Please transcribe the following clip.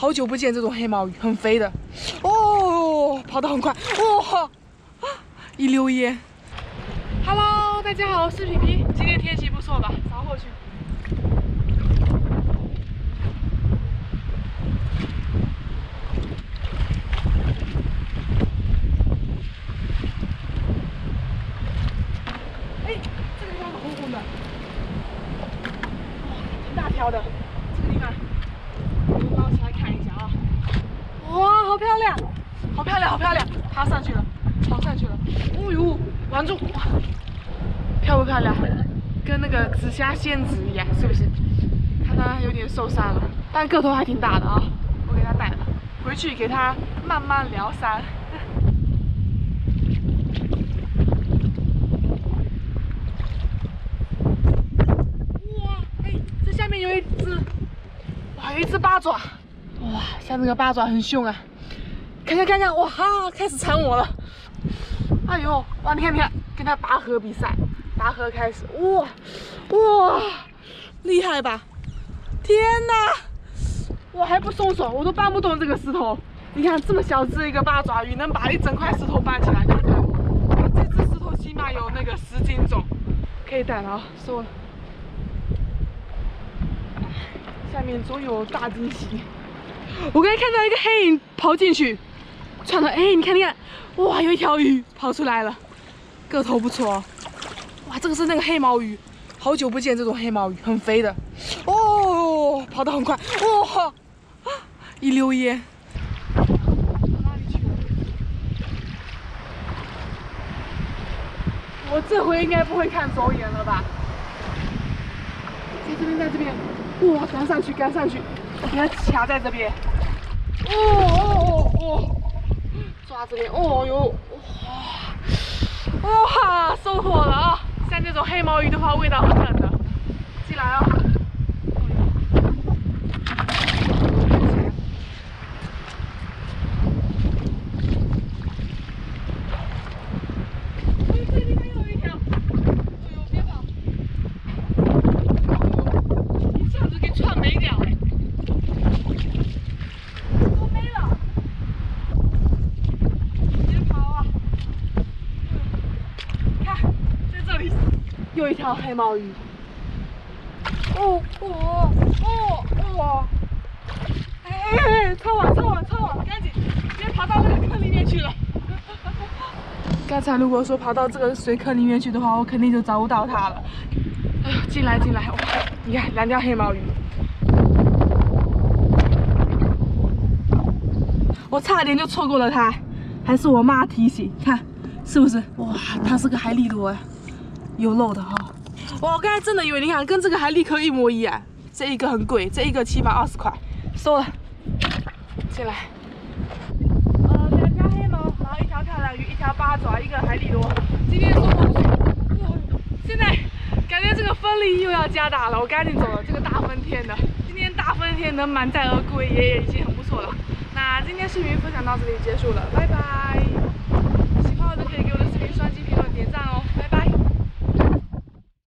好久不见这种黑毛鱼，很肥的。哦，跑得很快，哇、一溜烟。Hello， 大家好，我是皮皮。今天天气不错吧？扫过去。哎，这个地方红红的，哇，挺大条的。这个地方，我们捞起来看一下啊。哇，好漂亮，好漂亮，好漂亮！爬上去了，跑上去了。哦呦，玩住！哇，漂不漂亮？跟那个紫霞仙子一样，是不是？它呢有点受伤了，但个头还挺大的啊。我给它带了，回去给它慢慢疗伤。哇，哎，这下面有一只，哇，有一只八爪。哇，像这个八爪很凶啊！看看看看，哇哈，开始缠我了！哎呦，哇，你看你看，跟它拔河比赛，拔河开始，哇哇，厉害吧？天哪！我还不松手，我都搬不动这个石头。你看这么小只一个八爪鱼，能把一整块石头搬起来，看看，这只石头起码有那个10斤重，可以带了啊，收了。下面总有大惊喜。我刚才看到一个黑影跑进去，穿的，哎，你看你看，哇，有一条鱼跑出来了，个头不错哦。哇，这个是那个黑毛鱼，好久不见这种黑毛鱼，很肥的。哦，跑得很快，哇，一溜烟。哪里去了？我这回应该不会看走眼了吧？在这边，在这边。哇，赶上去，赶上去！我给它卡在这边。哦，抓这边，哦哟，哇，收获了啊！像这种黑毛鱼的话，味道很狠的。进来啊！这里面有一条，哎呦，别跑！一下子给串没掉哎。又一条黑毛鱼，哎，抄网，赶紧，别跑到那个坑里面去了。刚才如果说跑到这个水坑里面去的话，我肯定就找不到它了。哎呦，进来，哇，你看2条黑毛鱼，我差点就错过了它，还是我妈提醒，看是不是？哇，它是个海蛎螺哎。有肉的哈、哦，哇！我刚才真的以为，你看跟这个海蛎壳一模一样，这一个很贵，这一个起码20块，收了。进来，2条黑毛，然后1条漂亮鱼，1条八爪，1个海蛎螺。今天收获，现在感觉这个风力又要加大了，我赶紧走了。这个大风天的，今天大风天能满载而归也已经很不错了。那今天视频分享到这里结束了，拜拜。喜欢我的可以给我的视频刷机。